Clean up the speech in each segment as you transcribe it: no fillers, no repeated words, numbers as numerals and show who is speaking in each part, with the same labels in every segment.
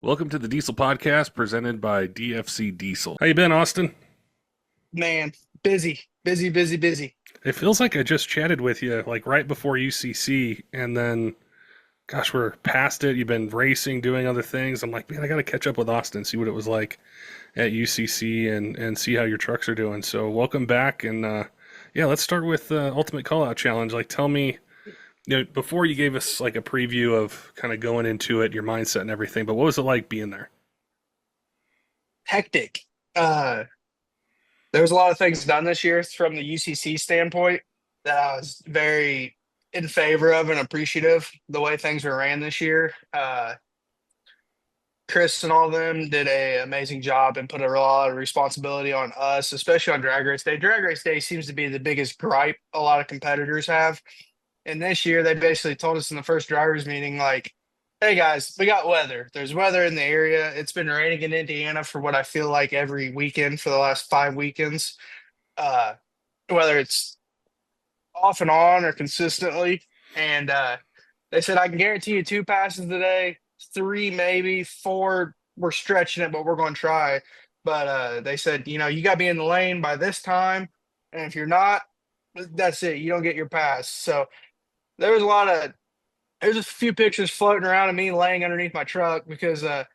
Speaker 1: Welcome to the Diesel Podcast presented by DFC Diesel. How you been, Austin?
Speaker 2: Man, busy, busy, busy, busy.
Speaker 1: It feels like I just chatted with you like right before UCC and then gosh, we're past it. You've been racing, doing other things. I'm like, man, I got to catch up with Austin, see what it was like at UCC and see how your trucks are doing. So, welcome back and yeah, let's start with the Ultimate Callout Challenge. Like tell me, before you gave us like a preview of kind of going into it, your mindset and everything, but what was it like being there?
Speaker 2: Hectic. Uh, there was a lot of things done this year from the UCC standpoint that I was very in favor of and appreciative the way things were ran this year. Chris and all of them did a amazing job and put a lot of responsibility on us, especially on drag race day. Drag race day seems to be the biggest gripe a lot of competitors have. And this year, they basically told us in the first drivers meeting, like, hey guys, we got weather. There's weather in the area. It's been raining in Indiana for what I feel like every weekend for the last 5 weekends. Uh, whether it's off and on or consistently. And they said, I can guarantee you 2 passes today, three, maybe four. We're stretching it, but we're going to try. But they said, you got to be in the lane by this time. And if you're not, that's it. You don't get your pass. So there was a lot of there's a few pictures floating around of me laying underneath my truck because if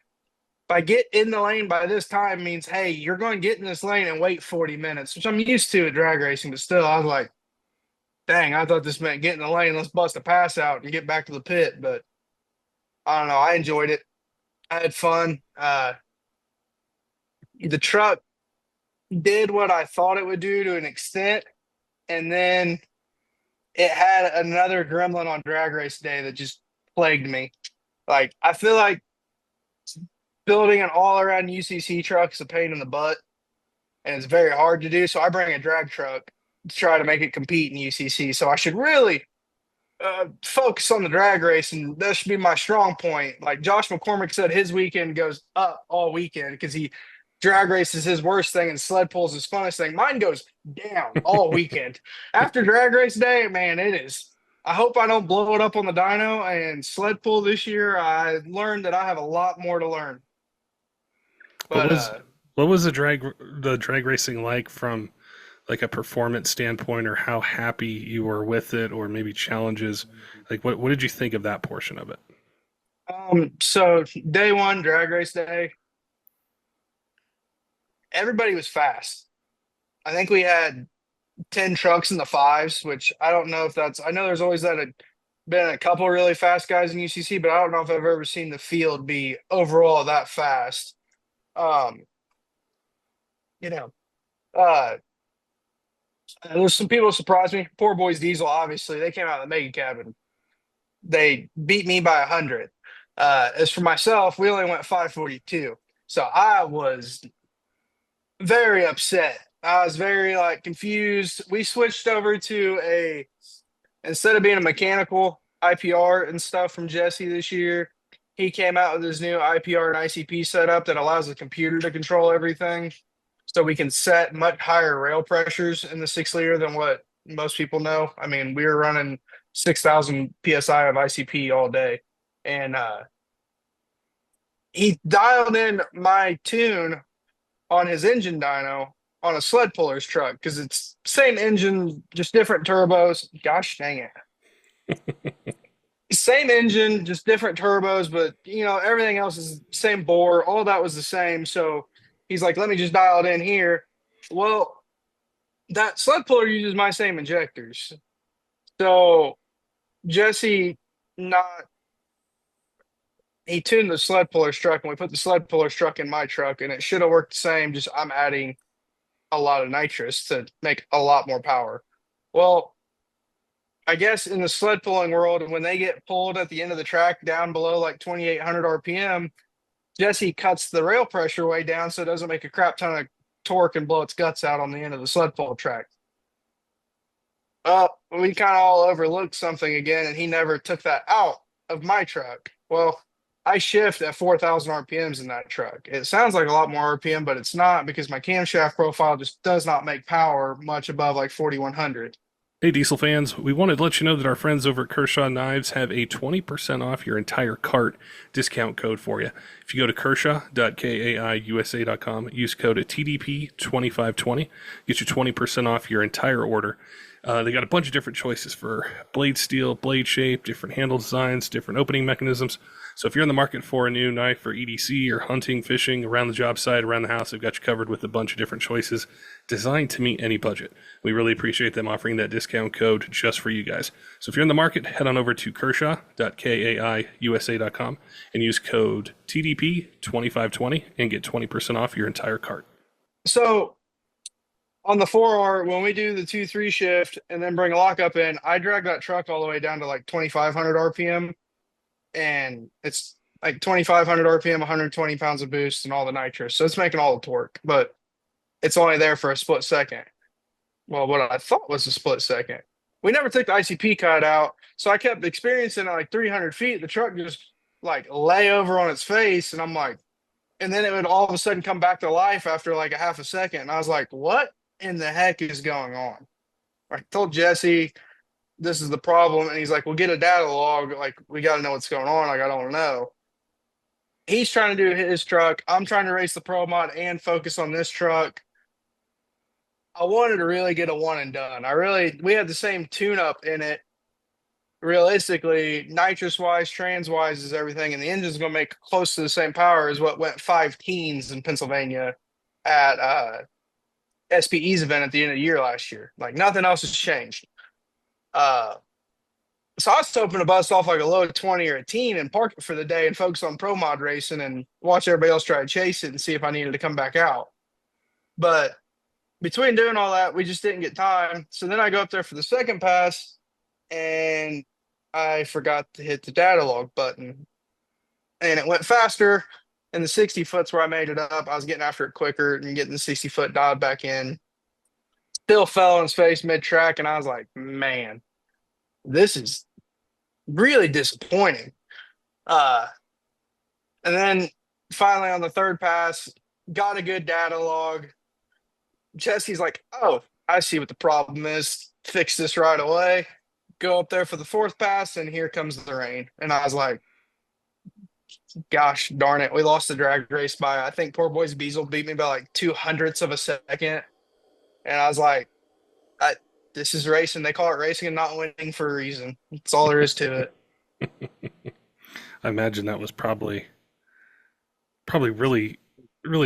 Speaker 2: I get in the lane by this time means, hey, you're going to get in this lane and wait 40 minutes, which I'm used to at drag racing. But still, I was like, dang, I thought this meant get in the lane, let's bust a pass out and get back to the pit. But I don't know. I enjoyed it. I had fun. The truck did what I thought it would do to an extent. And then it had another gremlin on drag race day that just plagued me. Like, I feel like building an all around UCC truck is a pain in the butt and it's very hard to do. So I bring a drag truck to try to make it compete in UCC. So I should really focus on the drag race, and that should be my strong point. Like Josh McCormick said, his weekend goes up all weekend because he drag race is his worst thing and sled pulls his funnest thing. Mine goes down all weekend. After drag race day, man, it is. I hope I don't blow it up on the dyno and sled pull this year. I learned that I have a lot more to learn.
Speaker 1: What
Speaker 2: But
Speaker 1: was the drag racing like from like a performance standpoint, or how happy you were with it, or maybe challenges? Like what did you think of that portion of it?
Speaker 2: so day one, drag race day, everybody was fast. I think we had 10 trucks in the fives, which I don't know if that's, I know there's always been a couple really fast guys in UCC, but I don't know if I've ever seen the field be overall that fast. Um, you know, uh, there's some people surprised me. Poor boys Diesel, obviously, they came out of the mega cabin. They beat me by 100. As for myself, we only went 542. So I was very upset. I was very like confused. We switched over to instead of being a mechanical IPR and stuff from Jesse this year, he came out with his new IPR and ICP setup that allows the computer to control everything. So we can set much higher rail pressures in the 6 liter than what most people know. I mean, we were running 6,000 PSI of ICP all day. And he dialed in my tune on his engine dyno on a sled puller's truck because it's same engine, just different turbos. Gosh dang it. Same engine, just different turbos, but everything else is same bore. All that was the same. So he's like, let me just dial it in here. Well, that sled puller uses my same injectors. So Jesse not he tuned the sled puller's truck and we put the sled puller's truck in my truck and it should have worked the same. Just I'm adding a lot of nitrous to make a lot more power. Well, I guess in the sled pulling world, when they get pulled at the end of the track down below like 2,800 RPM, Jesse cuts the rail pressure way down so it doesn't make a crap ton of torque and blow its guts out on the end of the sled pull track. We kind of all overlooked something again, and he never took that out of my truck. Well, I shift at 4,000 RPMs in that truck. It sounds like a lot more RPM, but it's not because my camshaft profile just does not make power much above like 4,100.
Speaker 1: Hey, Diesel fans, we wanted to let you know that our friends over at Kershaw Knives have a 20% off your entire cart discount code for you. If you go to kershaw.kaiusa.com, use code TDP2520, get you 20% off your entire order. They got a bunch of different choices for blade steel, blade shape, different handle designs, different opening mechanisms. So if you're in the market for a new knife for EDC or hunting, fishing, around the job site, around the house, they've got you covered with a bunch of different choices designed to meet any budget. We really appreciate them offering that discount code just for you guys. So if you're in the market, head on over to kershaw.kaiusa.com and use code TDP2520 and get 20% off your entire cart.
Speaker 2: So on the 4R, when we do the 2-3 shift and then bring a lockup in, I drag that truck all the way down to like 2,500 RPM, and it's like 2,500 RPM, 120 pounds of boost, and all the nitrous. So it's making all the torque, but it's only there for a split second. Well, what I thought was a split second. We never took the ICP cut out, so I kept experiencing at like 300 feet, the truck just like lay over on its face, and I'm like, and then it would all of a sudden come back to life after like a half a second, and I was like, what in the heck is going on? I told Jesse this is the problem, and he's like, "We'll get a data log. Like, we got to know what's going on. Like, I don't know." He's trying to do his truck. I'm trying to race the Pro Mod and focus on this truck. I wanted to really get a one and done. We had the same tune up in it. Realistically, nitrous wise, trans wise is everything, and the engine's going to make close to the same power as what went 5 teens in Pennsylvania at SPE's event at the end of the year last year. Like, nothing else has changed. So I was hoping to bust off like a low 20 or a teen and park it for the day and focus on pro mod racing and watch everybody else try to chase it and see if I needed to come back out. But between doing all that, we just didn't get time. So then I go up there for the second pass and I forgot to hit the data log button. And it went faster. And the 60 foot's where I made it up. I was getting after it quicker and getting the 60 foot dialed back in. Still fell on his face mid track. And I was like, man, this is really disappointing. And then finally on the third pass, got a good data log. Jesse's like, oh, I see what the problem is. Fix this right away. Go up there for the fourth pass, and here comes the rain. And I was like, gosh darn it. We lost the drag race by, I think poor boys Beazle beat me by like 200ths of a second. And I was like, this is racing. They call it racing and not winning for a reason. That's all there is to it.
Speaker 1: I imagine that was probably really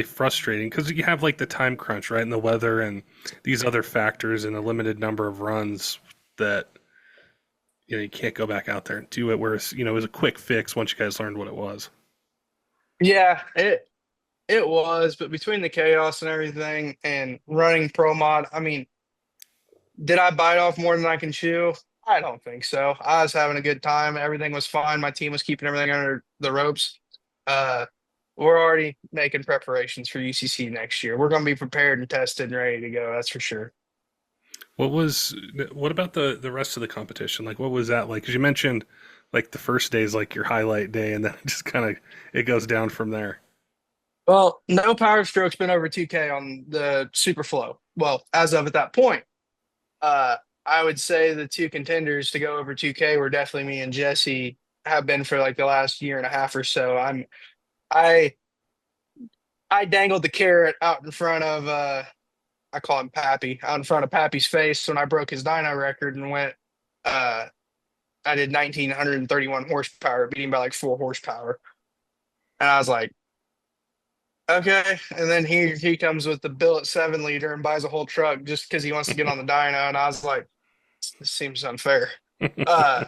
Speaker 1: frustrating because you have like the time crunch, right, and the weather and these other factors and a limited number of runs that you can't go back out there and do it. Whereas it was a quick fix once you guys learned what it was.
Speaker 2: Yeah, it was, but between the chaos and everything and running pro mod, I mean, did I bite off more than I can chew? I don't think so. I was having a good time. Everything was fine. My team was keeping everything under the ropes. Uh, we're already making preparations for UCC next year. We're going to be prepared and tested and ready to go. That's for sure.
Speaker 1: What about the rest of the competition? Like, what was that like? Because you mentioned like the first day is like your highlight day, and then it just kind of it goes down from there.
Speaker 2: Well, no Powerstroke's been over 2K on the Superflow. Well, as of at that point. Uh, I would say the two contenders to go over 2K were definitely me and Jesse, have been for like the last year and a half or so. I I dangled the carrot out in front of I call him Pappy, out in front of Pappy's face when I broke his dyno record and went uh I did 1,931 horsepower, beating by like 4 horsepower. And I was like, okay. And then he comes with the billet 7 liter and buys a whole truck just because he wants to get on the dyno. And I was like, this seems unfair. Uh,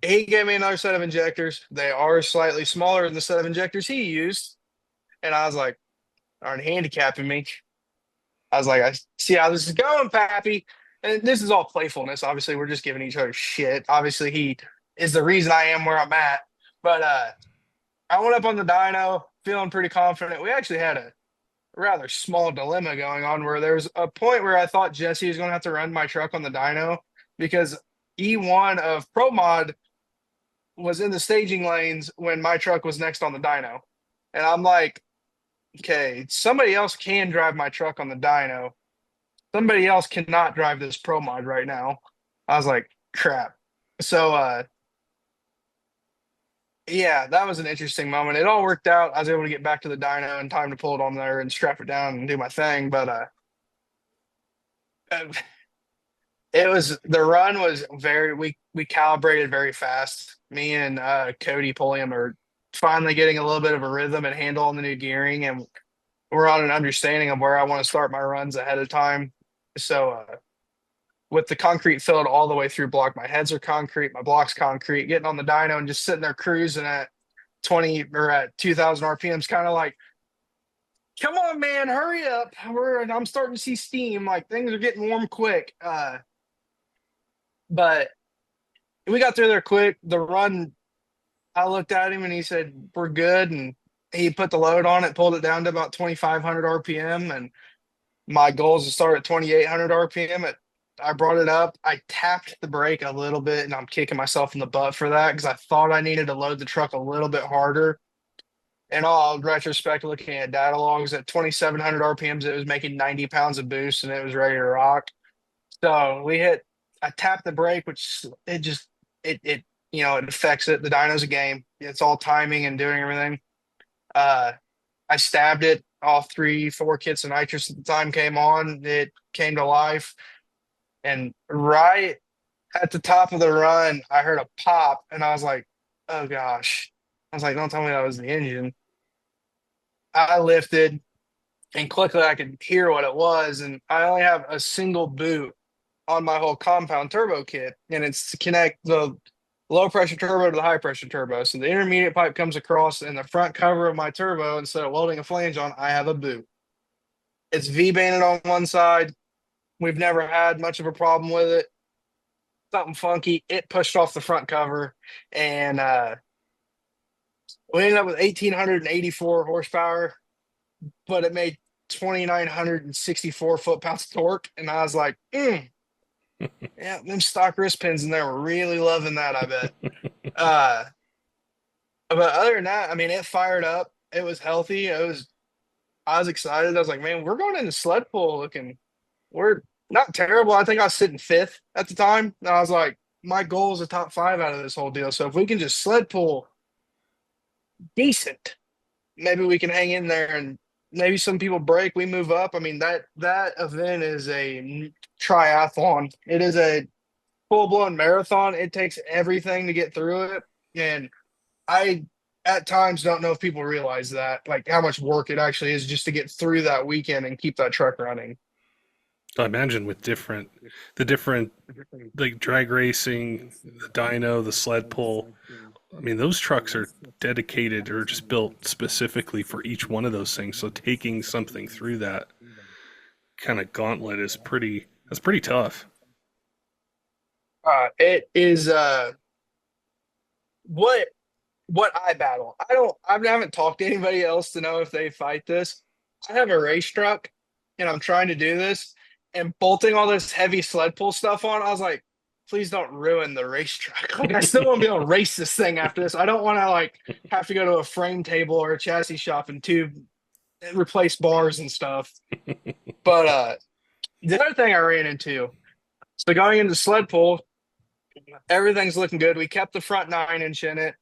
Speaker 2: he gave me another set of injectors. They are slightly smaller than the set of injectors he used. And I was like, aren't handicapping me. I was like, I see how this is going, Pappy. And this is all playfulness. Obviously, we're just giving each other shit. Obviously, he is the reason I am where I'm at. But I went up on the dyno, feeling pretty confident. We actually had a rather small dilemma going on where there was a point where I thought Jesse was going to have to run my truck on the dyno because E1 of Pro Mod was in the staging lanes when my truck was next on the dyno. And I'm like, okay, somebody else can drive my truck on the dyno. somebody else cannot drive this pro mod right now. I was like, crap. So yeah, that was an interesting moment. It all worked out. I was able to get back to the dyno in time to pull it on there and strap it down and do my thing. But it was the run was very we calibrated very fast. Me and Cody Pulliam are finally getting a little bit of a rhythm and handle on the new gearing, and we're on an understanding of where I want to start my runs ahead of time. So with the concrete filled all the way through block, my heads are concrete, my block's concrete, getting on the dyno and just sitting there cruising at 20 or at 2000 RPMs, kind of like, come on, man, hurry up. I'm starting to see steam. Like things are getting warm quick. But we got through there quick. The run, I looked at him and he said, we're good. And he put the load on it, pulled it down to about 2,500 RPM. And my goal is to start at 2,800 RPM. I brought it up. I tapped the brake a little bit, and I'm kicking myself in the butt for that because I thought I needed to load the truck a little bit harder. In all retrospect, looking at data logs at 2,700 RPMs, it was making 90 pounds of boost and it was ready to rock. So I tapped the brake, which it it affects it. The dyno's a game. It's all timing and doing everything. Uh, I stabbed it. All three, four kits of nitrous at the time came on. It came to life. And right at the top of the run, I heard a pop and I was like, oh gosh. I was like, don't tell me that was the engine. I lifted and quickly I could hear what it was. And I only have a single boot on my whole compound turbo kit, and it's to connect the low pressure turbo to the high pressure turbo. So the intermediate pipe comes across in the front cover of my turbo. Instead of welding a flange on, I have a boot. It's V-banded on one side. We've never had much of a problem with it. Something funky. It pushed off the front cover, and we ended up with 1,884 horsepower, but it made 2,964 foot-pounds of torque. And I was like, yeah, them stock wrist pins in there were really loving that, I bet. Uh, but other than that, I mean, it fired up. It was healthy. I was excited. I was like, man, we're going into sled pull looking, we're not terrible. I think I was sitting fifth at the time. And I was like, my goal is a top five out of this whole deal. So if we can just sled pull decent, maybe we can hang in there and maybe some people break, we move up. I mean, that event is a triathlon. It is a full blown marathon. It takes everything to get through it. And I at times don't know if people realize that, like how much work it actually is just to get through that weekend and keep that truck running.
Speaker 1: I imagine with the different like drag racing, the dyno, the sled pull. I mean, those trucks are dedicated or just built specifically for each one of those things. So taking something through that kind of gauntlet is that's pretty tough.
Speaker 2: It is what I battle. I haven't talked to anybody else to know if they fight this. I have a race truck and I'm trying to do this and bolting all this heavy sled pull stuff on. I was like, please don't ruin the race truck. Like I still want to be able to race this thing after this. I don't want to like have to go to a frame table or a chassis shop and replace bars and stuff. But the other thing I ran into, so going into sled pull, everything's looking good. We kept the front 9 inch in it.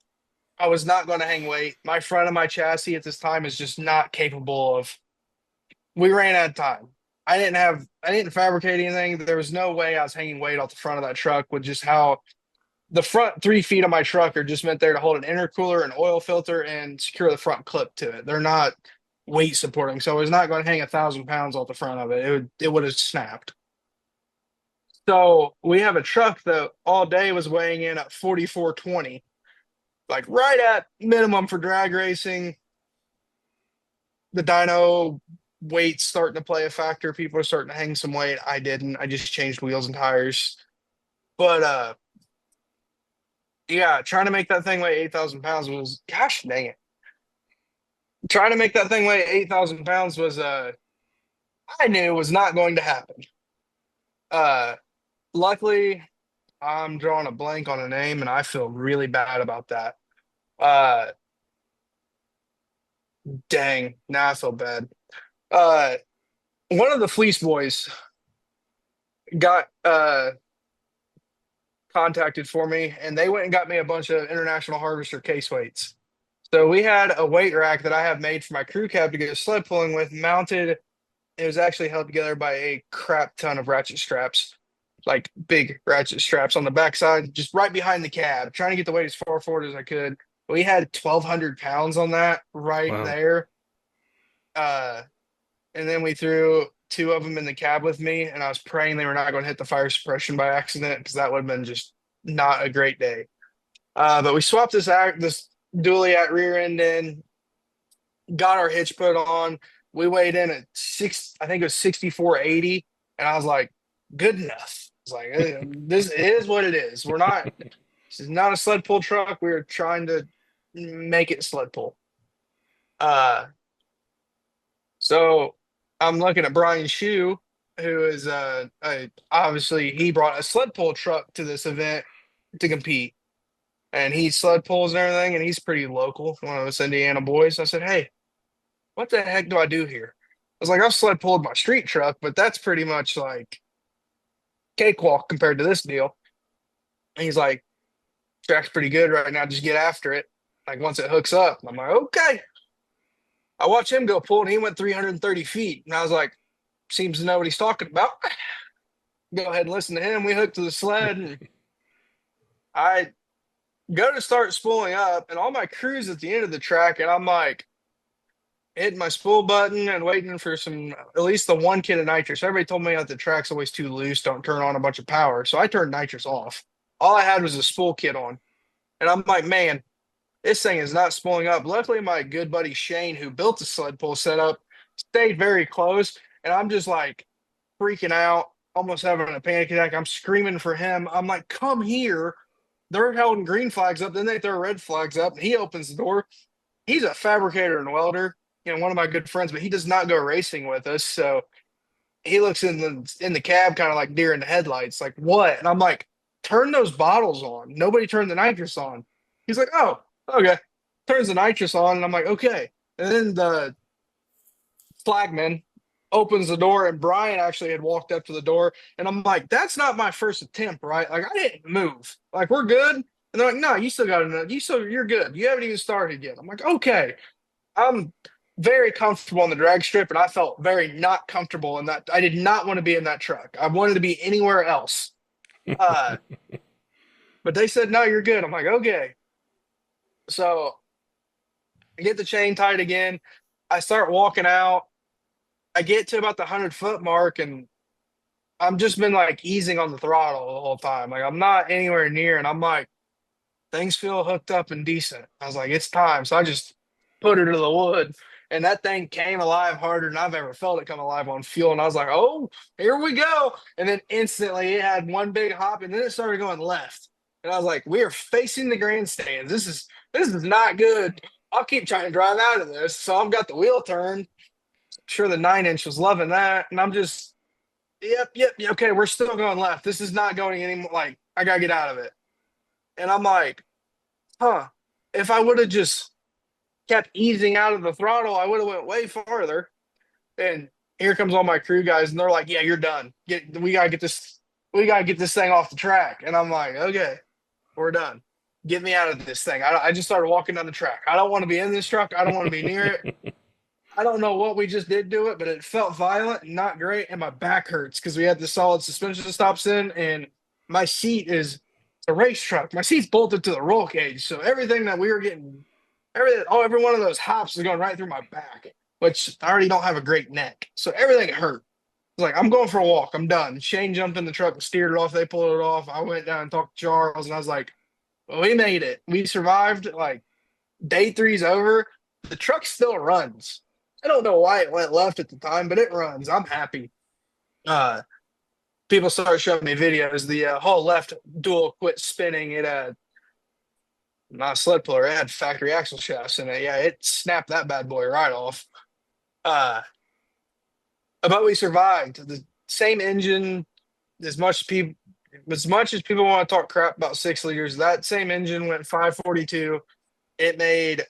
Speaker 2: I was not going to hang weight. My front of my chassis at this time is just not capable of. We ran out of time. I didn't fabricate anything. There was no way I was hanging weight off the front of that truck with just how the front 3 feet of my truck are just meant there to hold an intercooler, an oil filter, and secure the front clip to it. They're not weight supporting, so I was not going to hang 1,000 pounds off the front of it. It would have snapped. So we have a truck that all day was weighing in at 4420, like right at minimum for drag racing. The dyno weight's starting to play a factor. People are starting to hang some weight. I didn't. I just changed wheels and tires. But yeah, trying to make that thing weigh 8,000 pounds was, gosh dang it. Trying to make that thing weigh 8,000 pounds was I knew was not going to happen. Uh Luckily, I'm drawing a blank on a name and I feel really bad about that. Uh Dang, now I feel bad. Uh, one of the Fleece boys. got contacted for me, and they went and got me a bunch of International Harvester case weights. So we had a weight rack that I have made for my crew cab to go sled pulling with, mounted. It was actually held together by a crap ton of ratchet straps, like big ratchet straps on the backside, just right behind the cab, trying to get the weight as far forward as I could. We had 1,200 pounds on that right
Speaker 1: Wow.
Speaker 2: there. Uh, and then we threw two of them in the cab with me, and I was praying they were not going to hit the fire suppression by accident because that would have been just not a great day. But we swapped this dually at rear end in, got our hitch put on. We weighed in at I think it was 6480, and I was like, good enough. It's like this is what it is. This is not a sled pull truck. We are trying to make it sled pull. Uh so I'm looking at Brian Shue, who is obviously he brought a sled pull truck to this event to compete. And he sled pulls and everything, and he's pretty local, one of us Indiana boys. I said, hey, what the heck do I do here? I was like, I've sled pulled my street truck, but that's pretty much like cakewalk compared to this deal. And he's like, track's pretty good right now. Just get after it. Like once it hooks up. I'm like, okay. I watched him go pull, and he went 330 feet. And I was like, seems to know what he's talking about. Go ahead and listen to him. We hooked to the sled, and I go to start spooling up, and all my crew's at the end of the track, and I'm like, hitting my spool button and waiting for at least the one kit of nitrous. Everybody told me that the track's always too loose, don't turn on a bunch of power. So I turned nitrous off. All I had was a spool kit on. And I'm like, man, this thing is not spooling up. Luckily, my good buddy Shane, who built the sled pull setup, stayed very close. And I'm just like freaking out, almost having a panic attack. I'm screaming for him. I'm like, come here. They're holding green flags up. Then they throw red flags up. He opens the door. He's a fabricator and welder, one of my good friends, but he does not go racing with us. So he looks in the cab kind of like deer in the headlights, like what? And I'm like, turn those bottles on. Nobody turned the nitrous on. He's like, oh, okay. Turns the nitrous on, and I'm like, okay. And then the flagman opens the door, and Brian actually had walked up to the door, and I'm like, that's not my first attempt, right? Like I didn't move. Like we're good. And they're like, no, you still got enough. You're good. You haven't even started yet. I'm like, okay. I'm very comfortable on the drag strip, and I felt very not comfortable in that. I did not want to be in that truck. I wanted to be anywhere else. Uh, but they said, no, you're good. I'm like, okay. So I get the chain tied again. I start walking out. I get to about the 100-foot mark, and I'm just been like easing on the throttle the whole time. Like I'm not anywhere near, and I'm like, things feel hooked up and decent. I was like, it's time. So I just put her to the wood, and that thing came alive harder than I've ever felt it come alive on fuel. And I was like, oh, here we go. And then instantly it had one big hop, and then it started going left. And I was like, we are facing the grandstands. This is not good. I'll keep trying to drive out of this. So I've got the wheel turned. I'm sure the 9-inch was loving that. And I'm just, yep. Okay, we're still going left. This is not going anymore. Like, I got to get out of it. And I'm like, huh, if I would have just kept easing out of the throttle, I would have went way farther. And here comes all my crew guys, and they're like, yeah, you're done. We gotta get this thing off the track. And I'm like, okay, we're done. Get me out of this thing. I just started walking down the track. I don't want to be in this truck. I don't want to be near it. I don't know what we just did to it, but it felt violent and not great. And my back hurts because we had the solid suspension stops in, and my seat is a race truck. My seat's bolted to the roll cage. So everything that we were getting, every one of those hops is going right through my back, which I already don't have a great neck. So everything hurt. It's like, I'm going for a walk. I'm done. Shane jumped in the truck and steered it off. They pulled it off. I went down and talked to Charles, and I was like, well, we made it. We survived. Like, day three's over. The truck still runs. I don't know why it went left at the time, but it runs. I'm happy. People started showing me videos. The whole left dual quit spinning. It not a sled puller. It had factory axle shafts in it. Yeah, it snapped that bad boy right off. But we survived. The same engine. As much as people want to talk crap about 6 liters, that same engine went 542. It made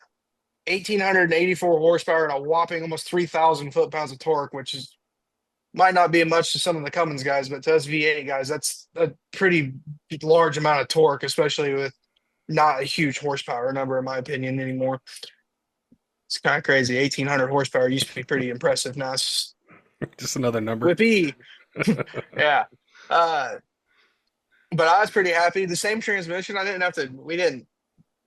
Speaker 2: 1,884 horsepower and a whopping almost 3,000 foot-pounds of torque, which is might not be much to some of the Cummins guys, but to us V8 guys, that's a pretty large amount of torque, especially with not a huge horsepower number, in my opinion, anymore. It's kind of crazy. 1,800 horsepower used to be pretty impressive. Now it's
Speaker 1: Just another number.
Speaker 2: whippy. Yeah. Uh, but I was pretty happy. The same transmission. I didn't have to. We didn't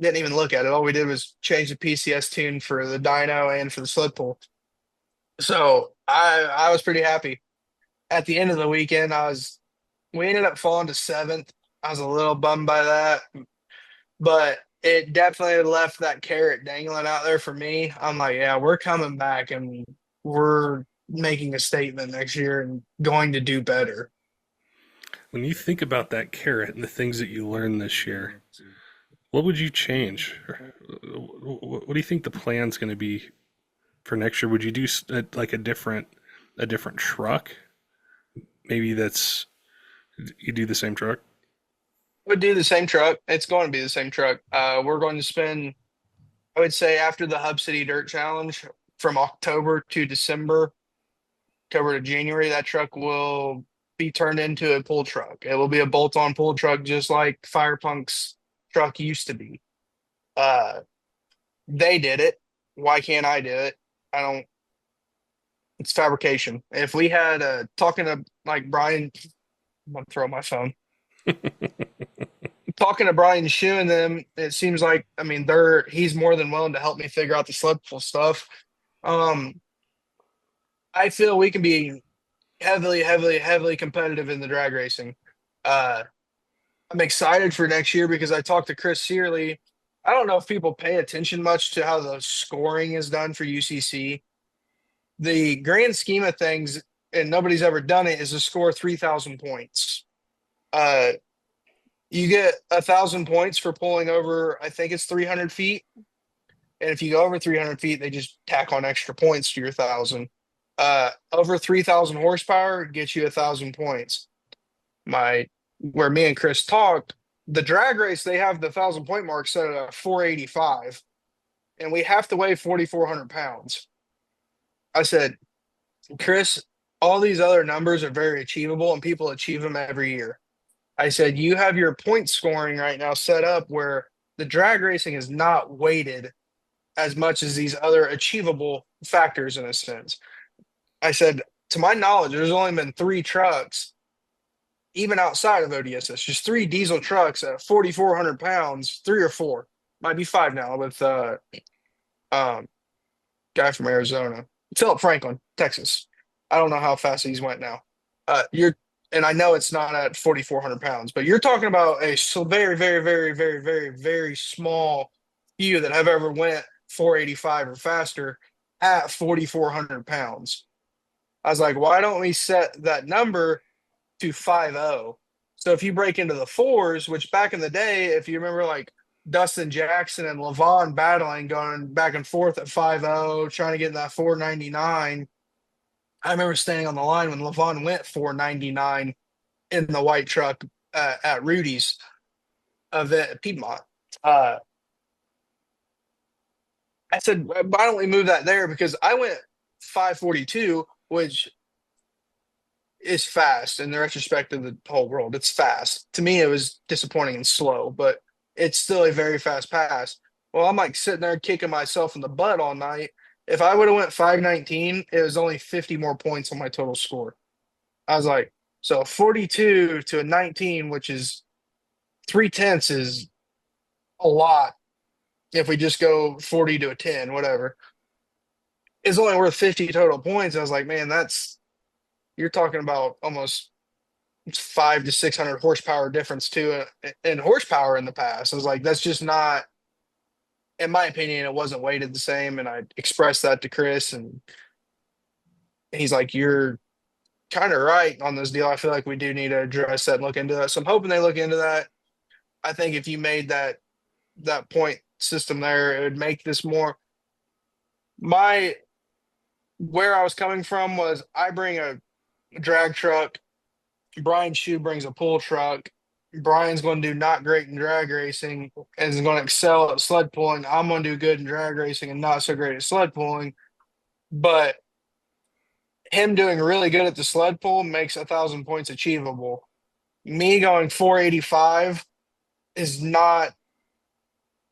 Speaker 2: even look at it. All we did was change the PCS tune for the dyno and for the sled pull. So I was pretty happy. At the end of the weekend, we ended up falling to seventh. I was a little bummed by that, but it definitely left that carrot dangling out there for me. I'm like, yeah, we're coming back and we're making a statement next year and going to do better.
Speaker 1: When you think about that carrot and the things that you learned this year, what would you change? What do you think the plan's going to be for next year? Would you do like a different truck? Maybe that's you do the same truck.
Speaker 2: Would do the same truck. It's going to be the same truck. We're going to spend, I would say, after the Hub City Dirt Challenge from October to December, October to January, that truck will be turned into a pull truck. It will be a bolt-on pull truck, just like Firepunk's truck used to be. Uh, they did it. Why can't I do it? I don't. It's fabrication. If we had talking to like Brian, I'm gonna throw my phone. Talking to Brian Shu and them, it seems like I mean he's more than willing to help me figure out the sled pull stuff. Um, I feel we can be heavily, heavily, heavily competitive in the drag racing. Uh, I'm excited for next year because I talked to Chris Searley. I don't know if people pay attention much to how the scoring is done for UCC. The grand scheme of things, and nobody's ever done it, is to score 3,000 points. Uh, you get 1,000 points for pulling over, I think it's 300 feet. And if you go over 300 feet, they just tack on extra points to your 1,000. Over 3,000 horsepower gets you 1,000 points. Where me and Chris talked, the drag race, they have the 1,000 point mark set at 485, and we have to weigh 4,400 pounds. I said, Chris, all these other numbers are very achievable and people achieve them every year. I said, you have your point scoring right now set up where the drag racing is not weighted as much as these other achievable factors in a sense. I said, to my knowledge, there's only been 3 trucks, even outside of ODSS, just 3 diesel trucks at 4,400 pounds, 3 or 4, might be 5 now with um, guy from Arizona, Philip Franklin, Texas. I don't know how fast these went now. And I know it's not at 4,400 pounds, but you're talking about a very, very, very, very, very, very small few that have ever went 485 or faster at 4,400 pounds. I was like, why don't we set that number to 5.0? So if you break into the fours, which back in the day, if you remember like Dustin Jackson and Levon battling, going back and forth at 5.0, trying to get in that 499. I remember standing on the line when Levon went 499 in the white truck at Rudy's event at Piedmont. I said, why don't we move that there? Because I went 542, which is fast in the retrospect of the whole world. It's fast. To me, it was disappointing and slow, but it's still a very fast pass. Well, I'm like sitting there kicking myself in the butt all night. If I would have went 519, it was only 50 more points on my total score. I was like, so 42 to a 19, which is 3/10 is a lot. If we just go 40 to a 10, whatever, it's only worth 50 total points. I was like, man, you're talking about almost 500 to 600 horsepower difference too in horsepower in the past. I was like, that's just not, in my opinion, it wasn't weighted the same. And I expressed that to Chris, and he's like, you're kind of right on this deal. I feel like we do need to address that and look into that. So I'm hoping they look into that. I think if you made that point system there, it would make this more. Where I was coming from was I bring a drag truck. Brian Shu brings a pull truck. Brian's going to do not great in drag racing and is going to excel at sled pulling. I'm going to do good in drag racing and not so great at sled pulling. But him doing really good at the sled pull makes 1,000 points achievable. Me going 485 is not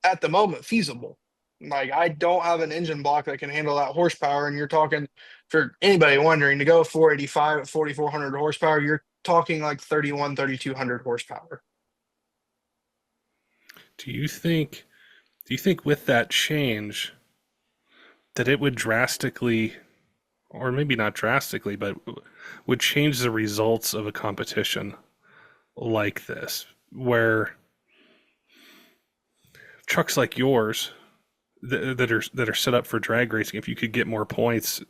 Speaker 2: at the moment feasible. Like I don't have an engine block that can handle that horsepower. And you're talking for anybody wondering to go 485 at 4,400 horsepower, you're talking like 3,200 horsepower.
Speaker 1: Do you think with that change that it would drastically, or maybe not drastically, but would change the results of a competition like this, where trucks like yours that are set up for drag racing, if you could get more points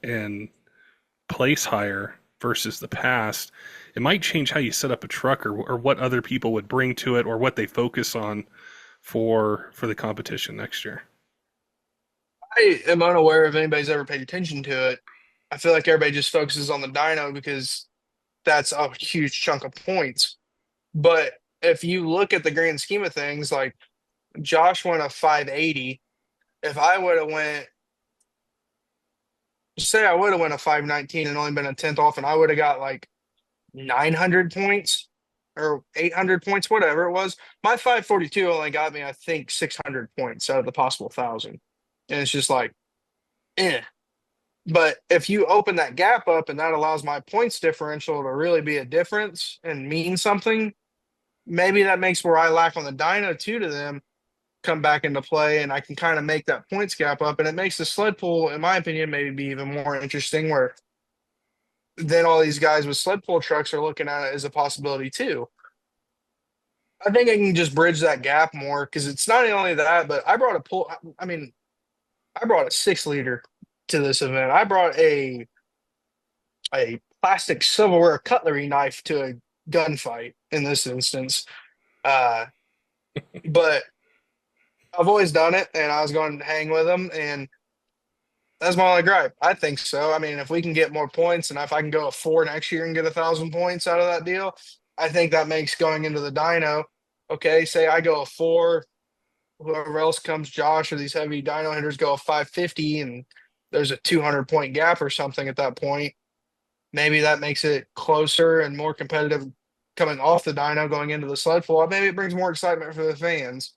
Speaker 1: and place higher versus the past, it might change how you set up a truck, or what other people would bring to it, or what they focus on for the competition next year.
Speaker 2: I am unaware if anybody's ever paid attention to it. I feel like everybody just focuses on the dyno because that's a huge chunk of points. But if you look at the grand scheme of things, like Josh went a 580. If I would have went, say I would have went a 519 and only been a tenth off, and I would have got like 900 points or 800 points, whatever it was. My 542 only got me, I think, 600 points out of the possible 1,000. And it's just like, eh. But if you open that gap up and that allows my points differential to really be a difference and mean something, maybe that makes where I lack on the dyno two to them come back into play, and I can kind of make that points gap up, and it makes the sled pull, in my opinion, maybe be even more interesting. Where then all these guys with sled pull trucks are looking at it as a possibility too. I think I can just bridge that gap more because it's not only that, but I brought a pull. I mean, I brought a 6 liter to this event. I brought a plastic silverware cutlery knife to a gunfight in this instance. Uh, but I've always done it, and I was going to hang with them, and that's my only gripe. I think so. I mean, if we can get more points, and if I can go a 4 next year and get 1,000 points out of that deal, I think that makes going into the dyno. Okay, say I go a 4, whoever else comes, Josh or these heavy dyno hitters go a 550, and there's a 200 point gap or something at that point. Maybe that makes it closer and more competitive coming off the dyno going into the sled pull. Maybe it brings more excitement for the fans.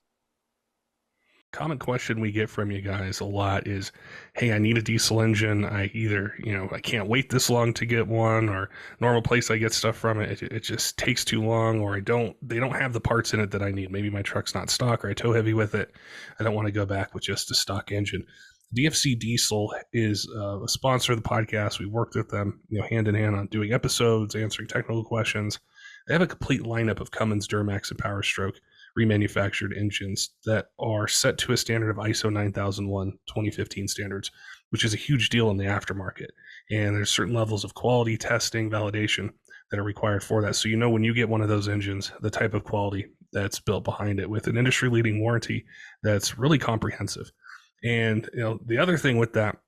Speaker 1: Common question we get from you guys a lot is, hey, I need a diesel engine. I either, I can't wait this long to get one, or normal place I get stuff from it just takes too long, or they don't have the parts in it that I need. Maybe my truck's not stock, or I tow heavy with it. I don't want to go back with just a stock engine. DFC Diesel is a sponsor of the podcast. We worked with them, hand in hand on doing episodes, answering technical questions. They have a complete lineup of Cummins, Duramax, and Powerstroke remanufactured engines that are set to a standard of ISO 9001 2015 standards, which is a huge deal in the aftermarket. And there's certain levels of quality testing, validation that are required for that. So when you get one of those engines, the type of quality that's built behind it with an industry-leading warranty that's really comprehensive. And the other thing with that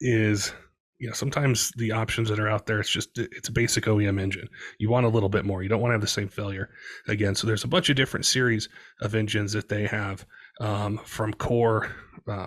Speaker 1: is, sometimes the options that are out there, it's a basic OEM engine. You want a little bit more. You don't want to have the same failure again. So there's a bunch of different series of engines that they have, from core,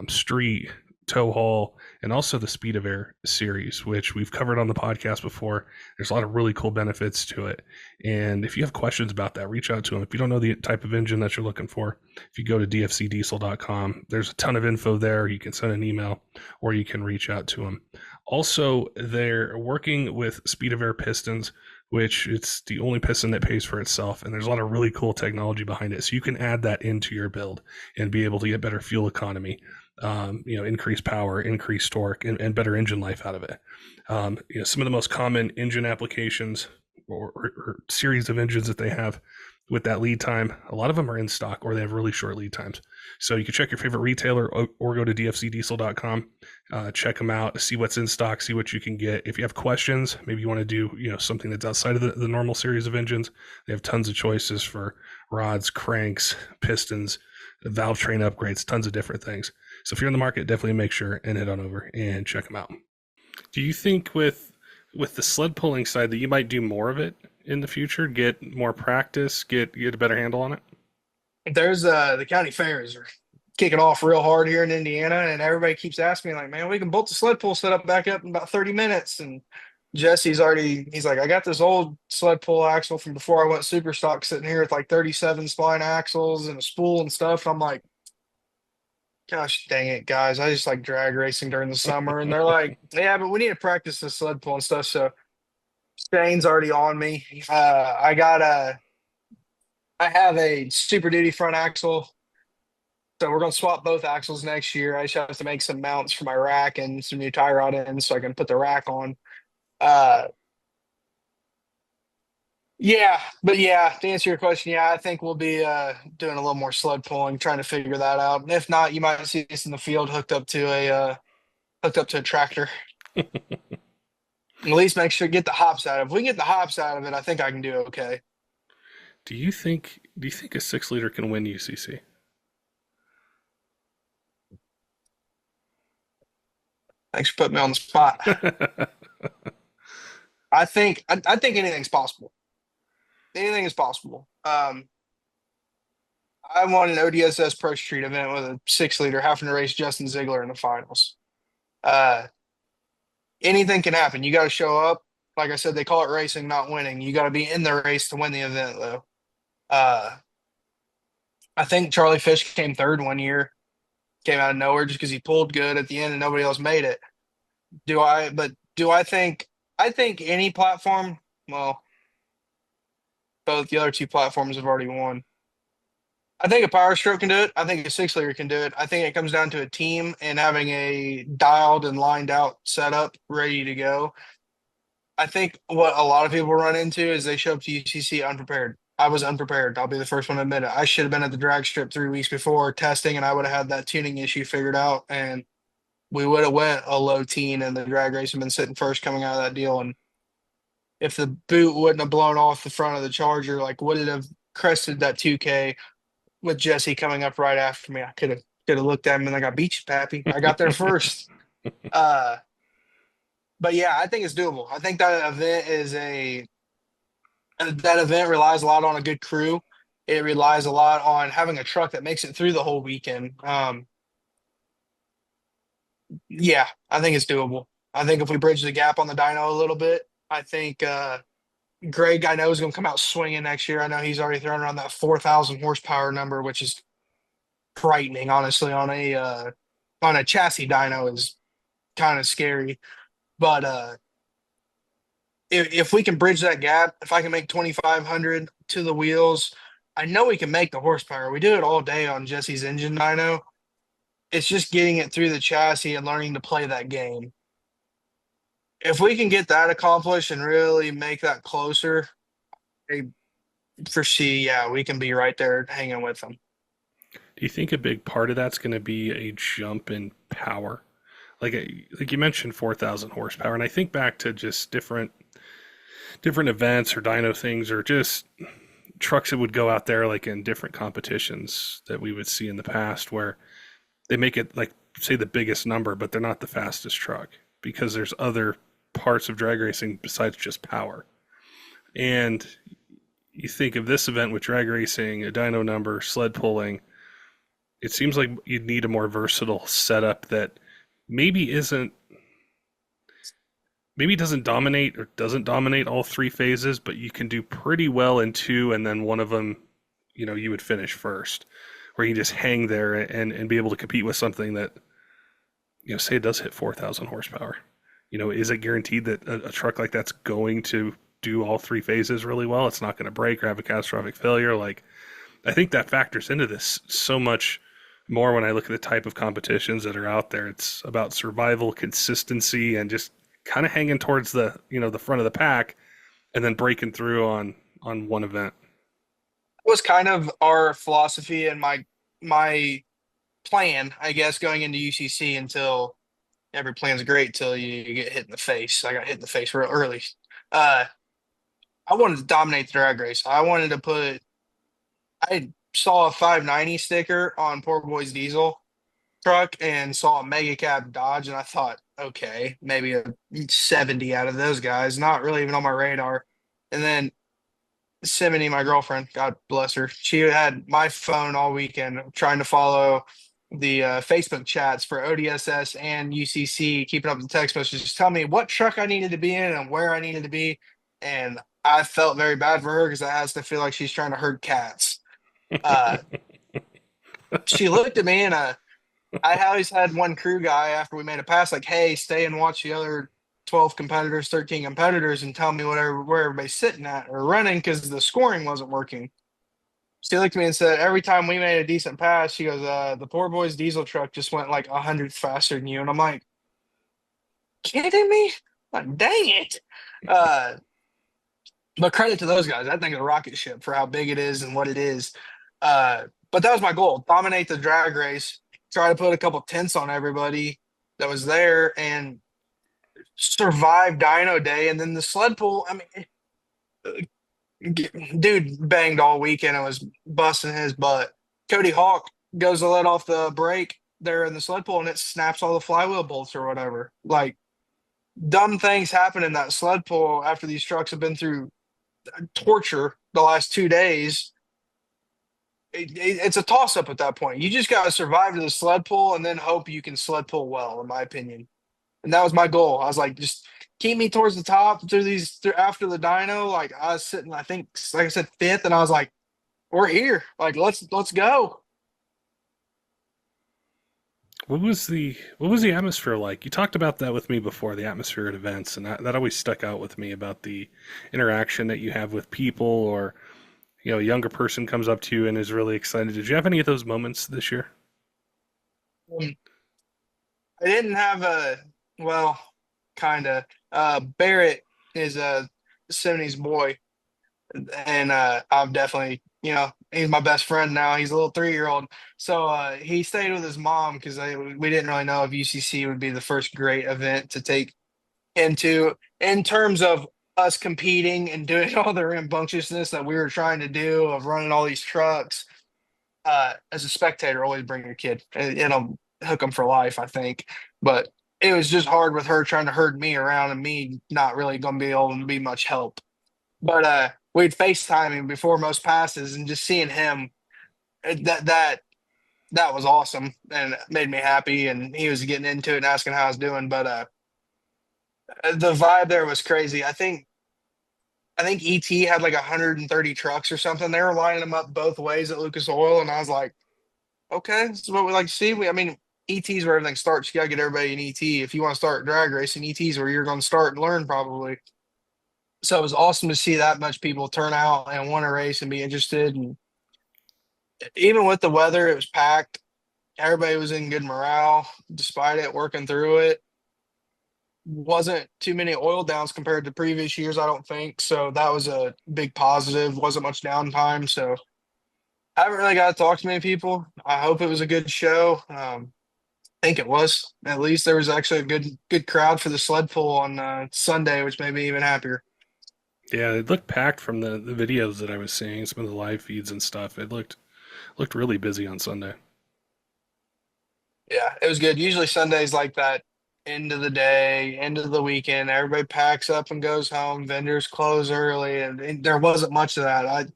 Speaker 1: street, tow haul, and also the Speed of Air series, which we've covered on the podcast before. There's a lot of really cool benefits to it. And if you have questions about that, reach out to them. If you don't know the type of engine that you're looking for, if you go to dfcdiesel.com, there's a ton of info there. You can send an email or you can reach out to them. Also, they're working with Speed of Air pistons, which it's the only piston that pays for itself. And there's a lot of really cool technology behind it. So you can add that into your build and be able to get better fuel economy, increase power, increase torque, and better engine life out of it. Some of the most common engine applications or series of engines that they have with that lead time, a lot of them are in stock or they have really short lead times. So you can check your favorite retailer or go to dfcdiesel.com, check them out, see what's in stock, see what you can get. If you have questions, maybe you want to do something that's outside of the normal series of engines, they have tons of choices for rods, cranks, pistons, valve train upgrades, tons of different things. So if you're in the market, definitely make sure and head on over and check them out. Do you think with the sled pulling side that you might do more of it in the future, get more practice, get a better handle on it?
Speaker 2: There's the county fairs are kicking off real hard here in Indiana, and everybody keeps asking me like, "Man, we can bolt the sled pull setup back up in about 30 minutes." And he's like, "I got this old sled pull axle from before I went super stock sitting here with like 37 spline axles and a spool and stuff." And I'm like, "Gosh dang it, guys! I just like drag racing during the summer." And they're like, "Yeah, but we need to practice the sled pull and stuff." So Shane's already on me. I have a Super Duty front axle, so we're gonna swap both axles next year. I just have to make some mounts for my rack and some new tie rod ends so I can put the rack on. Uh, yeah, but yeah, to answer your question, yeah, I think we'll be doing a little more sled pulling, trying to figure that out. And if not, you might see us in the field hooked up to a tractor. At least make sure to get the hops out of it. If we can get the hops out of it, I think I can do okay.
Speaker 1: Do you think a 6 liter can win UCC?
Speaker 2: Thanks for putting me on the spot. I think anything's possible. Anything is possible. I won an ODSS Pro Street event with a 6 liter, having to race Justin Ziegler in the finals. Uh, Anything can happen. You got to show up. Like I said, they call it racing, not winning. You got to be in the race to win the event, though. Uh, I think Charlie Fish came third one year, came out of nowhere just because he pulled good at the end and nobody else made it. Do I think? I think any platform. Well, both the other two platforms have already won. I think a Powerstroke can do it. I think a 6 liter can do it. I think it comes down to a team and having a dialed and lined out setup ready to go. I think what a lot of people run into is they show up to UCC unprepared. I was unprepared. I'll be the first one to admit it. I should have been at the drag strip 3 weeks before testing, and I would have had that tuning issue figured out, and we would have went a low teen, and the drag race had been sitting first coming out of that deal. And if the boot wouldn't have blown off the front of the Charger, like would it have crested that 2K with Jesse coming up right after me? I could have looked at him and like, I beat you, Pappy. I got there first. Uh, but yeah, I think it's doable. I think that event relies a lot on a good crew. It relies a lot on having a truck that makes it through the whole weekend. Yeah, I think it's doable. I think if we bridge the gap on the dyno a little bit, I think Greg, I know, is going to come out swinging next year. I know he's already throwing around that 4,000 horsepower number, which is frightening, honestly. On a chassis dyno is kind of scary. But if we can bridge that gap, if I can make 2,500 to the wheels, I know we can make the horsepower. We do it all day on Jesse's engine dyno. It's just getting it through the chassis and learning to play that game. If we can get that accomplished and really make that closer, I foresee, yeah, we can be right there hanging with them.
Speaker 1: Do you think a big part of that's going to be a jump in power? Like you mentioned 4,000 horsepower, and I think back to just different events or dyno things, or just trucks that would go out there like in different competitions that we would see in the past, where they make it like, say, the biggest number, but they're not the fastest truck because there's other parts of drag racing besides just power. And you think of this event with drag racing, a dyno number, sled pulling, it seems like you'd need a more versatile setup that maybe isn't maybe doesn't dominate or doesn't dominate all three phases, but you can do pretty well in two, and then one of them, you would finish first, where you just hang there and be able to compete with something that, say it does hit 4,000 horsepower. Is it guaranteed that a truck like that's going to do all three phases really well? It's not going to break or have a catastrophic failure. Like, I think that factors into this so much more when I look at the type of competitions that are out there. It's about survival, consistency, and just kind of hanging towards the front of the pack, and then breaking through on one event.
Speaker 2: It was kind of our philosophy and my plan, I guess, going into UCC until every plan's great till you get hit in the face. I got hit in the face real early. Uh, I wanted to dominate the drag race. I saw a 590 sticker on Poor Boy's Diesel truck and saw a mega cab Dodge, and I thought, okay, maybe a 70 out of those guys, not really even on my radar. And then Simony, my girlfriend, God bless her, she had my phone all weekend trying to follow the Facebook chats for ODSS and UCC, keeping up with the text messages, tell me what truck I needed to be in and where I needed to be. And I felt very bad for her because I has to feel like she's trying to herd cats. Uh, she looked at me and I always had one crew guy after we made a pass, like, hey, stay and watch the other 12 competitors, 13 competitors, and tell me where everybody's sitting at or running because the scoring wasn't working. She looked at me and said, every time we made a decent pass, she goes, the poor boy's diesel truck just went like 100 faster than you. And I'm like, kidding me? Like, dang it. Uh, but credit to those guys. That thing is a rocket ship for how big it is and what it is. But that was my goal: dominate the drag race, try to put a couple tents on everybody that was there, and survive Dyno Day. And then the sled pull. I mean, dude banged all weekend and was busting his butt. Cody Hawk goes to let off the brake there in the sled pull, and it snaps all the flywheel bolts or whatever. Like, dumb things happen in that sled pull after these trucks have been through torture the last 2 days. It's a toss up at that point. You just got to survive to the sled pull and then hope you can sled pull well, in my opinion. And that was my goal. I was like, just keep me towards the top through after the dyno. Like, I was sitting, I think, like I said, fifth, and I was like, we're here. Like, let's go.
Speaker 1: What was the atmosphere like? You talked about that with me before, the atmosphere at events, and that always stuck out with me about the interaction that you have with people, or a younger person comes up to you and is really excited. Did you have any of those moments this year?
Speaker 2: Um, I didn't have a well, kind of. Barrett is Sony's boy, and I've definitely, he's my best friend now. He's a little 3-year old, so he stayed with his mom because we didn't really know if UCC would be the first great event to take into in terms of us competing and doing all the rambunctiousness that we were trying to do of running all these trucks. As a spectator, always bring your kid. It'll hook them for life, I think. But it was just hard with her trying to herd me around and me not really going to be able to be much help. But we'd FaceTime him before most passes, and just seeing him, that was awesome and it made me happy. And he was getting into it and asking how I was doing. But the vibe there was crazy. I think ET had like 130 trucks or something. They were lining them up both ways at Lucas Oil, and I was like, okay, this is what we like to see. I mean, ET's where everything starts. You gotta get everybody in ET. If you want to start drag racing, ET's where you're going to start and learn probably. So it was awesome to see that much people turn out and want to race and be interested. And even with the weather, it was packed. Everybody was in good morale despite it, working through it. Wasn't too many oil downs compared to previous years, I don't think. So that was a big positive. Wasn't much downtime. So I haven't really got to talk to many people. I hope it was a good show. I think it was. At least there was actually a good crowd for the sled pull on Sunday, which made me even happier.
Speaker 1: Yeah, it looked packed from the videos that I was seeing, some of the live feeds and stuff. It looked really busy on Sunday.
Speaker 2: Yeah, it was good. Usually Sundays like that, end of the day, end of the weekend, everybody packs up and goes home. Vendors close early, and there wasn't much of that. I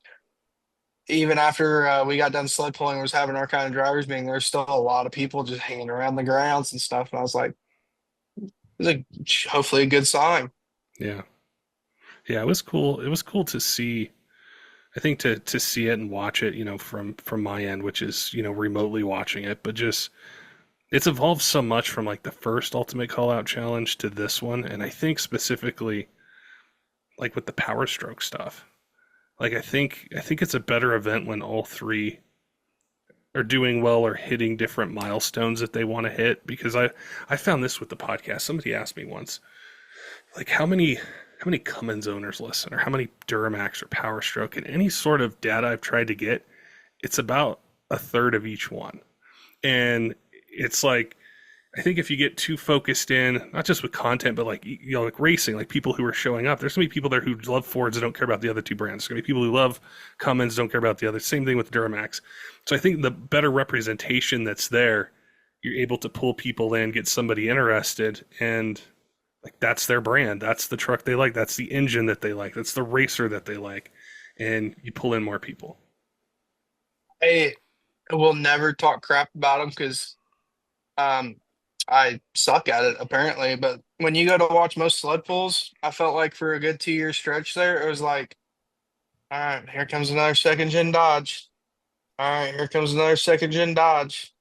Speaker 2: even after we got done sled pulling, and was having our kind of drivers meeting. There's still a lot of people just hanging around the grounds and stuff. And I was like, it's hopefully a good sign.
Speaker 1: Yeah. Yeah, it was cool. It was cool to see. I think to see it and watch it, from my end, which is, remotely watching it, but just it's evolved so much from like the first Ultimate Callout Challenge to this one, and I think specifically like with the Powerstroke stuff. Like I think it's a better event when all three are doing well or hitting different milestones that they want to hit, because I found this with the podcast. Somebody asked me once, like, how many Cummins owners listen, or how many Duramax or Powerstroke, and any sort of data I've tried to get, it's about a third of each one. And it's like, I think if you get too focused in, not just with content, but like, like racing, like people who are showing up, there's gonna be people there who love Fords and don't care about the other two brands. There's gonna be people who love Cummins, don't care about the other. Same thing with Duramax. So I think the better representation that's there, you're able to pull people in, get somebody interested, and like that's their brand, that's the truck they like, that's the engine that they like, that's the racer that they like, and you pull in more people.
Speaker 2: I will never talk crap about them because um, I suck at it apparently. But when you go to watch most sled pulls, I felt like for a good 2 year stretch there, it was like, all right, here comes another second gen Dodge. All right, here comes another second gen Dodge.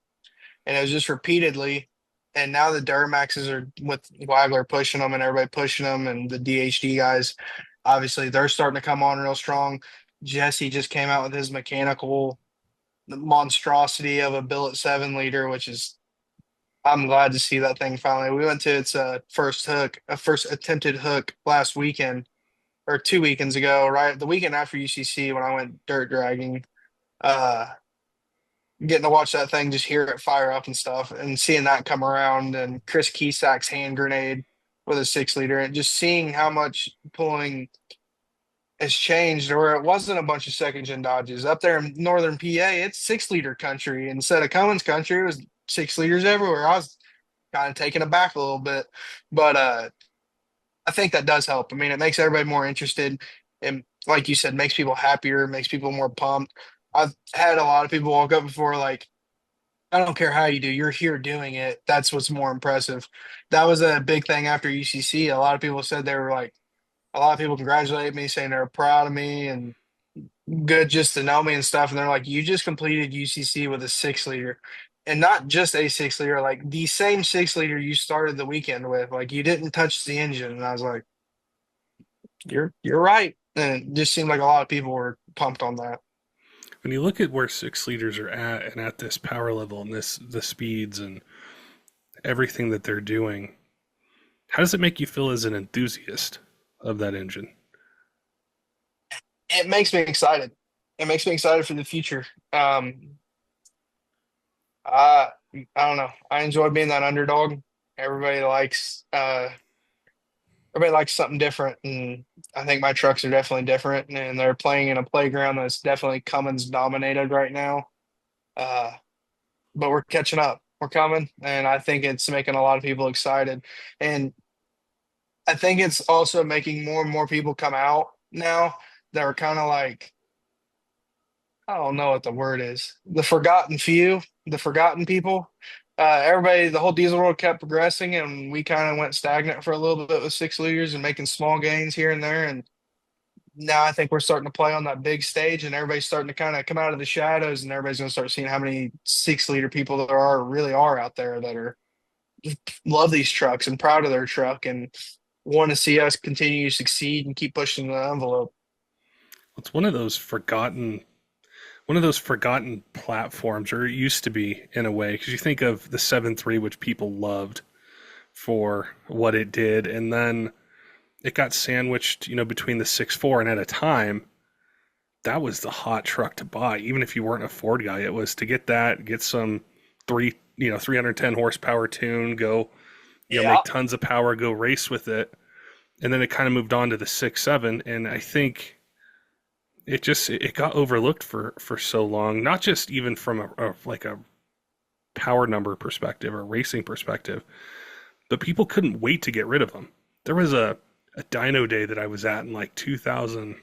Speaker 2: And it was just repeatedly. And now the Duramaxes are with Wagler pushing them and everybody pushing them, and the DHD guys, obviously, they're starting to come on real strong. Jesse just came out with his mechanical monstrosity of a billet 7 liter, which is I'm glad to see that thing finally. We went to its first hook, a first attempted hook last weekend or 2 weekends ago, right? The weekend after UCC when I went dirt dragging. Uh, Getting to watch that thing, just hear it fire up and stuff, and seeing that come around, and Chris Kiesack's hand grenade with a 6 liter, and just seeing how much pulling has changed, where it wasn't a bunch of second gen Dodges up there in northern PA. It's 6 liter country instead of Cummins country. It was 6 liters everywhere. I was kind of taken aback a little bit, but I think that does help. I mean, it makes everybody more interested, and like you said, makes people happier, makes people more pumped. I've had a lot of people walk up before like, I don't care how you do, you're here doing it. That's what's more impressive. That was a big thing after UCC. A lot of people said they were like, a lot of people congratulated me, saying they're proud of me and good just to know me and stuff. And they're like, you just completed UCC with a 6 liter. And not just a 6 liter, like the same 6 liter you started the weekend with. Like you didn't touch the engine. And I was like, you're right. And it just seemed like a lot of people were pumped on that.
Speaker 1: When you look at where 6 liters are at and at this power level and this the speeds and everything that they're doing, how does it make you feel as an enthusiast of that engine?
Speaker 2: It makes me excited. It makes me excited for the future. I I don't know. I enjoy being that underdog. Everybody likes uh everybody likes something different, and I think my trucks are definitely different, and they're playing in a playground that's definitely Cummins dominated right now. Uh but we're catching up. We're coming, and I think it's making a lot of people excited. And I think it's also making more and more people come out now that are kind of like, I don't know what the word is. The forgotten few, the forgotten people. Everybody, the whole diesel world kept progressing, and we kind of went stagnant for a little bit with 6 liters and making small gains here and there. And now I think we're starting to play on that big stage, and everybody's starting to kind of come out of the shadows, and everybody's going to start seeing how many 6 liter people there are really are out there that are love these trucks and proud of their truck and want to see us continue to succeed and keep pushing the envelope.
Speaker 1: It's one of those forgotten platforms, or it used to be in a way, because you think of the 7.3, which people loved for what it did, and then it got sandwiched, between the 6.4, and at a time, that was the hot truck to buy. Even if you weren't a Ford guy, it was to get that, get some 310 horsepower tune, go,
Speaker 2: Yeah.
Speaker 1: make tons of power, go race with it. And then it kind of moved on to the 6.7, and I think it got overlooked for so long, not just even from a power number perspective or racing perspective, but people couldn't wait to get rid of them. There was a dyno day that I was at in like 2000,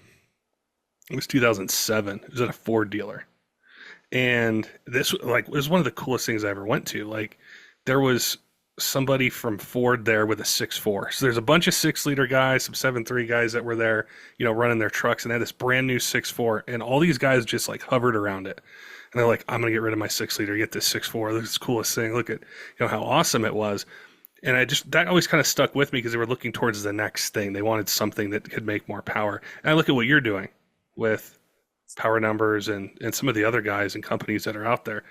Speaker 1: it was 2007. It was at a Ford dealer. And this like was one of the coolest things I ever went to. Like there was somebody from Ford there with a 6.4. So there's a bunch of 6 liter guys, some 7.3 guys that were there, running their trucks, and they had this brand new 6.4, and all these guys just like hovered around it. And they're like, I'm gonna get rid of my 6 liter, get this 6.4. This is the coolest thing. Look at how awesome it was. And that always kind of stuck with me because they were looking towards the next thing. They wanted something that could make more power. And I look at what you're doing with power numbers and some of the other guys and companies that are out there.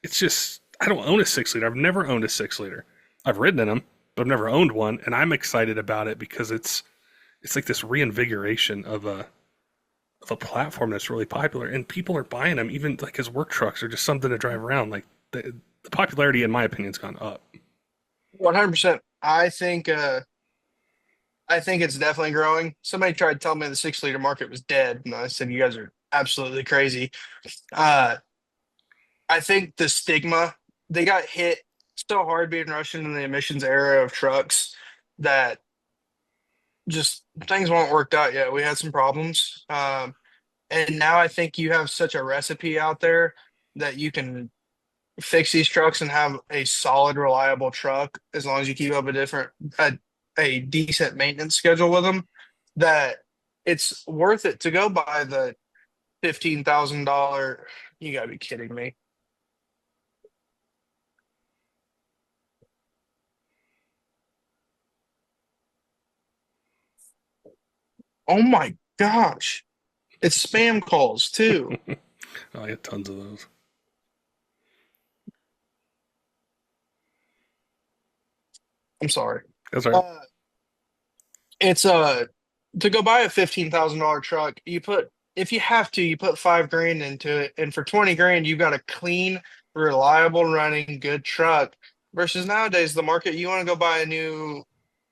Speaker 1: It's just, I don't own a 6 liter. I've never owned a 6 liter. I've ridden in them, but I've never owned one. And I'm excited about it because it's like this reinvigoration of a platform that's really popular, and people are buying them even like as work trucks or just something to drive around. Like the popularity, in my opinion, has gone up.
Speaker 2: 100%. I think it's definitely growing. Somebody tried to tell me the 6 liter market was dead, and I said, "You guys are absolutely crazy." Uh, I think the stigma they got hit so hard being Russian in the emissions era of trucks that just things weren't worked out yet. We had some problems, and now I think you have such a recipe out there. that you can fix these trucks and have a solid, reliable truck as long as you keep up a decent maintenance schedule with them, that it's worth it to go buy the $15,000. You gotta be kidding me. Oh my gosh. It's spam calls too.
Speaker 1: I get tons of those.
Speaker 2: I'm sorry.
Speaker 1: That's all right.
Speaker 2: Uh, it's to go buy a $15,000 truck, you put if you have to, you put 5 grand into it, and for 20 grand, you got a clean, reliable running, good truck. Versus nowadays, the market, you want to go buy a new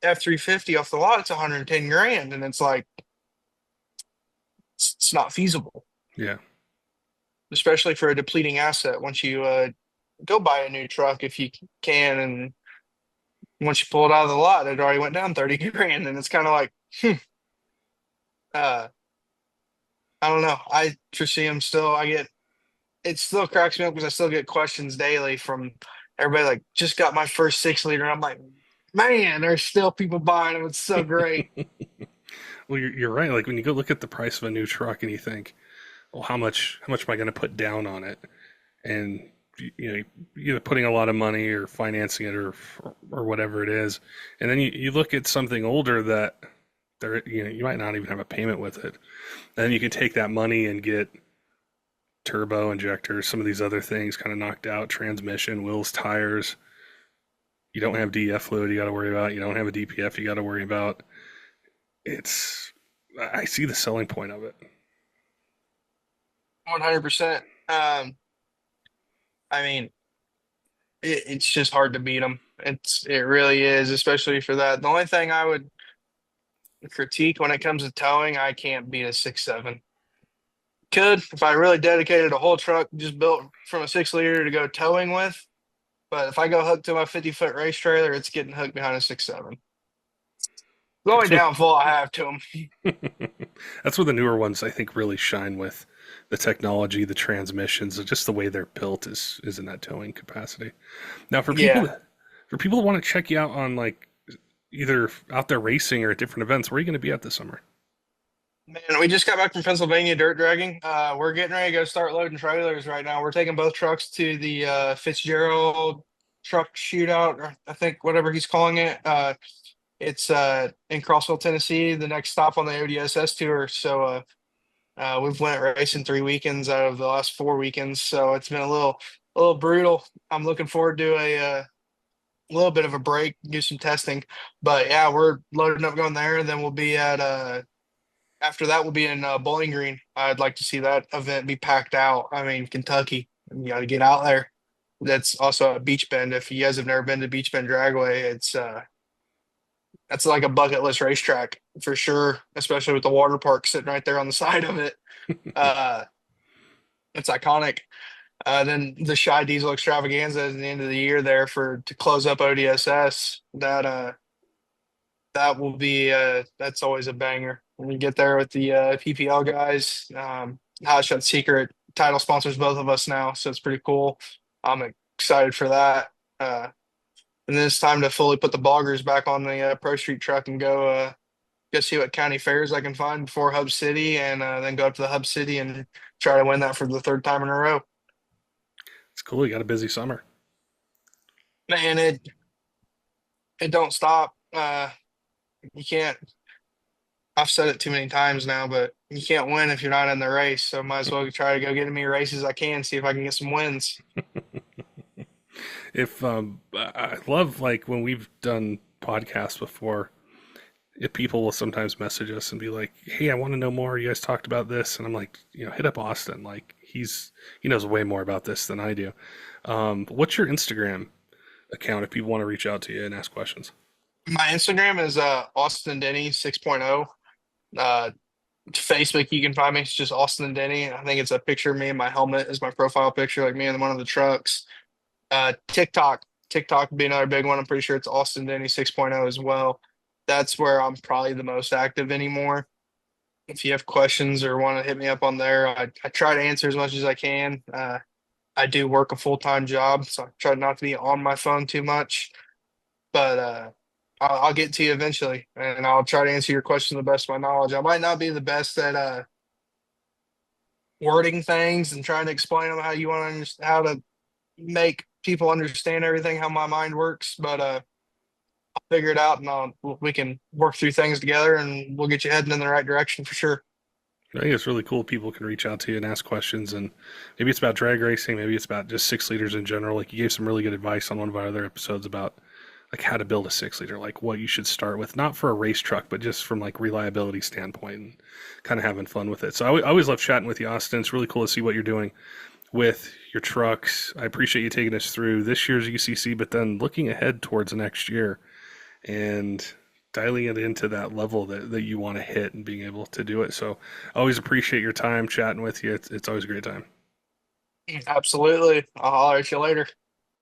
Speaker 2: F-350 off the lot, it's 110 grand, and it's like it's not feasible,
Speaker 1: Yeah.
Speaker 2: especially for a depleting asset. Once you go buy a new truck, if you can, and once you pull it out of the lot, it already went down 30 grand, and it's kind of like, uh, I don't know. I foresee him still. It still cracks me up because I still get questions daily from everybody like, just got my first 6 liter. And I'm like, man, there's still people buying them. It's so great.
Speaker 1: Well, you're right. Like when you go look at the price of a new truck and you think, well, how much am I going to put down on it? And you know, either putting a lot of money or financing it or whatever it is, and then you look at something older that you might not even have a payment with it. And then you can take that money and get turbo injectors, some of these other things kind of knocked out, transmission, wheels, tires. You don't have DEF fluid you got to worry about. You don't have a DPF you got to worry about. It's I see the selling point of it.
Speaker 2: 100%. I mean, it's just hard to beat them. It really is, especially for that. The only thing I would critique when it comes to towing, I can't beat a 6.7. Could if I really dedicated a whole truck just built from a 6 liter to go towing with. But if I go hook to my 50-foot race trailer, it's getting hooked behind a 6.7. The only
Speaker 1: That's what
Speaker 2: downfall I have to them.
Speaker 1: that's where the newer ones I think really shine with the technology, the transmissions, just the way they're built is in that towing capacity. Now
Speaker 2: Yeah,
Speaker 1: for people that want to check you out on like either out there racing or at different events, where are you going to be at this summer?
Speaker 2: man, we just got back from Pennsylvania dirt dragging. We're getting ready to go start loading trailers right now. We're taking both trucks to the Fitzgerald truck shootout, or I think whatever he's calling it. It's in Crossville, Tennessee, the next stop on the ODSS tour. So we've went racing 3 weekends out of the last 4 weekends. So it's been a little brutal. I'm looking forward to a little bit of a break, do some testing. But yeah, we're loading up going there. Then we'll be at after that we'll be in Bowling Green. I'd like to see that event be packed out. I mean, Kentucky, you got to get out there. That's also a Beach Bend. If you guys have never been to Beach Bend Dragway, it's that's like a bucket list racetrack for sure, especially with the water park sitting right there on the side of it. Uh, it's iconic. Then the Shy Diesel Extravaganza at the end of the year there for to close up ODSS. That will be that's always a banger when we get there with the PPL guys. Hot Shot Secret title sponsors both of us now, so it's pretty cool. I'm excited for that. And then it's time to fully put the boggers back on the Pro Street truck and go see what county fairs I can find before Hub City, and then go up to the Hub City and try to win that for the third time in a row.
Speaker 1: It's cool. You got a busy summer.
Speaker 2: Man, it don't stop. You can't. I've said it too many times now, but you can't win if you're not in the race. So might as well try to go get as many races as I can, see if I can get some wins.
Speaker 1: If I love like when we've done podcasts before, if people will sometimes message us and be like, "Hey, I want to know more. You guys talked about this," and I'm like, hit up Austin. Like he knows way more about this than I do. What's your Instagram account if people want to reach out to you and ask questions?
Speaker 2: My Instagram is Austin Denny 6.0. Uh, Facebook, you can find me. It's just Austin and Denny. I think it's a picture of me and my helmet is my profile picture, like me in one of the trucks. TikTok would be another big one. I'm pretty sure it's Austin Denny 6.0 as well. That's where I'm probably the most active anymore. If you have questions or want to hit me up on there, I try to answer as much as I can. I do work a full-time job, so I try not to be on my phone too much. But I'll get to you eventually, and I'll try to answer your question to the best of my knowledge. I might not be the best at wording things and trying to explain them how you want to how to make people understand everything, how my mind works, but I'll figure it out, and we can work through things together, and we'll get you heading in the right direction for sure.
Speaker 1: I think it's really cool. People can reach out to you and ask questions, and maybe it's about drag racing, maybe it's about just 6 liters in general. Like you gave some really good advice on one of our other episodes about like how to build a 6 liter, like what you should start with, not for a race truck, but just from like reliability standpoint and kind of having fun with it. So I always love chatting with you, Austin. It's really cool to see what you're doing with your trucks. I appreciate you taking us through this year's UCC, but then looking ahead towards next year and dialing it into that level that you want to hit and being able to do it. So I always appreciate your time chatting with you. It's always a great time.
Speaker 2: Absolutely. I'll holler at you later.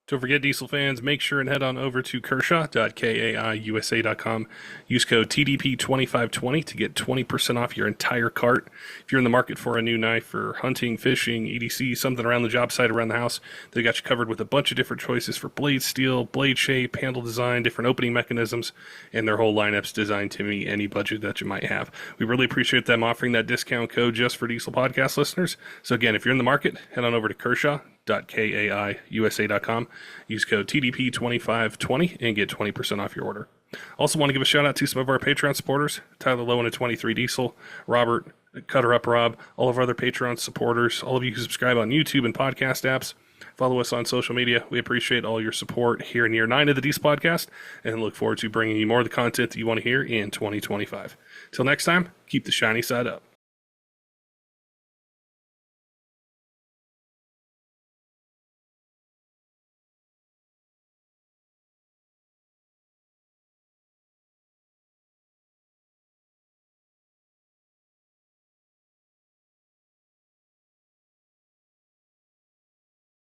Speaker 1: Don't forget, diesel fans, make sure and head on over to Kershaw.kaiusa.com. Use code TDP2520 to get 20% off your entire cart. If you're in the market for a new knife for hunting, fishing, EDC, something around the job site, around the house, they got you covered with a bunch of different choices for blade steel, blade shape, handle design, different opening mechanisms, and their whole lineup's designed to meet any budget that you might have. We really appreciate them offering that discount code just for Diesel Podcast listeners. So again, if you're in the market, head on over to Kershaw.kaiusa.com. Use code TDP2520 and get 20% off your order. Also want to give a shout out to some of our Patreon supporters, Tyler Lowen at 23 Diesel, Robert, Cutter Up Rob, all of our other Patreon supporters, all of you who subscribe on YouTube and podcast apps. Follow us on social media. We appreciate all your support here in year 9 of the Diesel Podcast and look forward to bringing you more of the content that you want to hear in 2025. Till next time, keep the shiny side up.